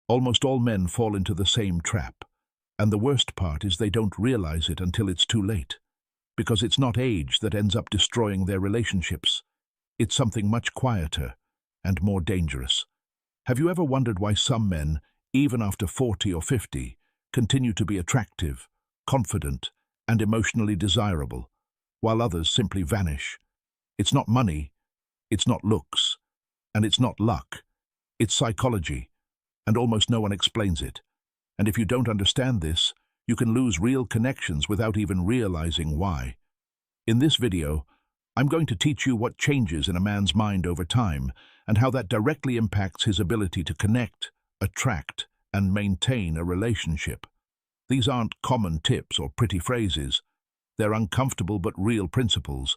Almost all men fall into the same trap. And the worst part is they don't realize it until it's too late. Because it's not age that ends up destroying their relationships. It's something much quieter and more dangerous. Have you ever wondered why some men, even after 40 or 50, continue to be attractive, confident, and emotionally desirable, while others simply vanish? It's not money, it's not looks, and it's not luck. It's psychology, and almost no one explains it. And if you don't understand this, you can lose real connections without even realizing why. In this video, I'm going to teach you what changes in a man's mind over time and how that directly impacts his ability to connect, attract, and maintain a relationship. These aren't common tips or pretty phrases. They're uncomfortable but real principles,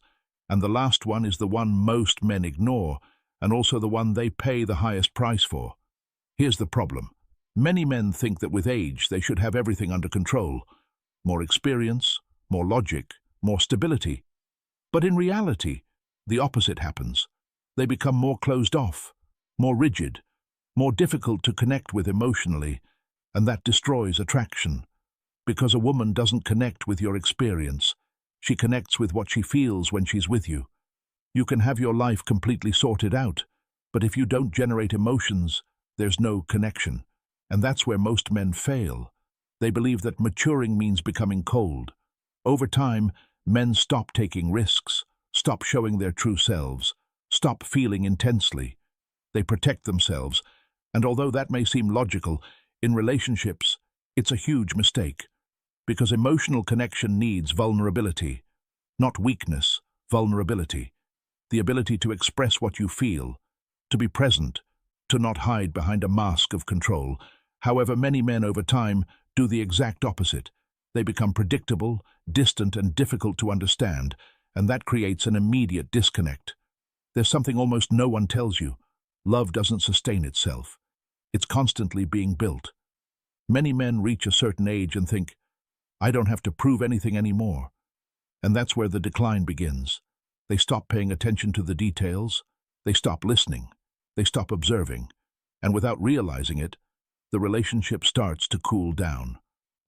and the last one is the one most men ignore, and also the one they pay the highest price for. Here's the problem. Many men think that with age they should have everything under control. More experience, more logic, more stability. But in reality, the opposite happens. They become more closed off, more rigid, more difficult to connect with emotionally, and that destroys attraction. Because a woman doesn't connect with your experience. She connects with what she feels when she's with you. You can have your life completely sorted out, but if you don't generate emotions, there's no connection. And that's where most men fail. They believe that maturing means becoming cold. Over time, men stop taking risks, stop showing their true selves, stop feeling intensely. They protect themselves, and although that may seem logical, in relationships, it's a huge mistake. Because emotional connection needs vulnerability, not weakness, vulnerability. The ability to express what you feel, to be present, to not hide behind a mask of control. However, many men over time do the exact opposite. They become predictable, distant, and difficult to understand, and that creates an immediate disconnect. There's something almost no one tells you. Love doesn't sustain itself. It's constantly being built. Many men reach a certain age and think, I don't have to prove anything anymore. And that's where the decline begins. They stop paying attention to the details. They stop listening. They stop observing. And without realizing it, the relationship starts to cool down.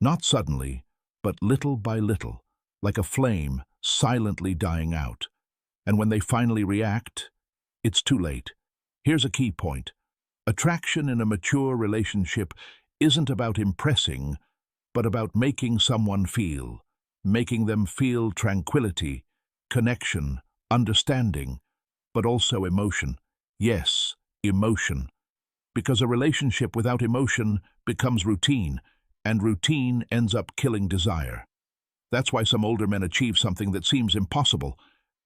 Not suddenly, but little by little, like a flame silently dying out. And when they finally react, it's too late. Here's a key point. Attraction in a mature relationship isn't about impressing, but about making someone feel, making them feel tranquility, connection, understanding, but also emotion. Yes, emotion. Because a relationship without emotion becomes routine, and routine ends up killing desire. That's why some older men achieve something that seems impossible.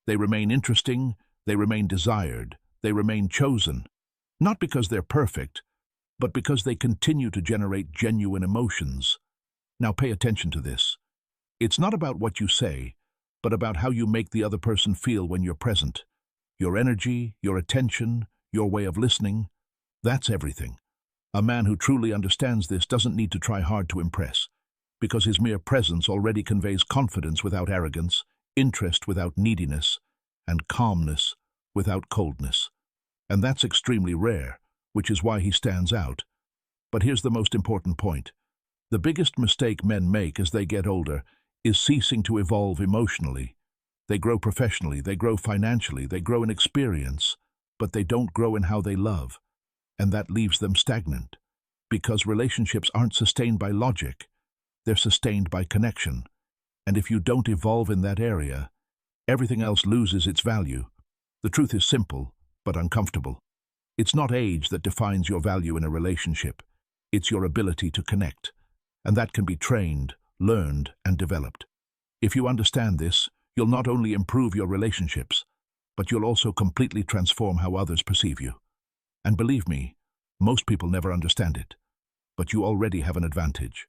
They remain interesting, they remain desired, they remain chosen. Not because they're perfect, but because they continue to generate genuine emotions. Now pay attention to this. It's not about what you say, but about how you make the other person feel when you're present. Your energy, your attention, your way of listening. That's everything. A man who truly understands this doesn't need to try hard to impress, because his mere presence already conveys confidence without arrogance, interest without neediness, and calmness without coldness. And that's extremely rare, which is why he stands out. But here's the most important point. The biggest mistake men make as they get older is ceasing to evolve emotionally. They grow professionally, they grow financially, they grow in experience, but they don't grow in how they love. And that leaves them stagnant, because relationships aren't sustained by logic, they're sustained by connection. And if you don't evolve in that area, everything else loses its value. The truth is simple, but uncomfortable. It's not age that defines your value in a relationship, it's your ability to connect. And that can be trained, learned, and developed. If you understand this, you'll not only improve your relationships, but you'll also completely transform how others perceive you. And believe me, most people never understand it, but you already have an advantage.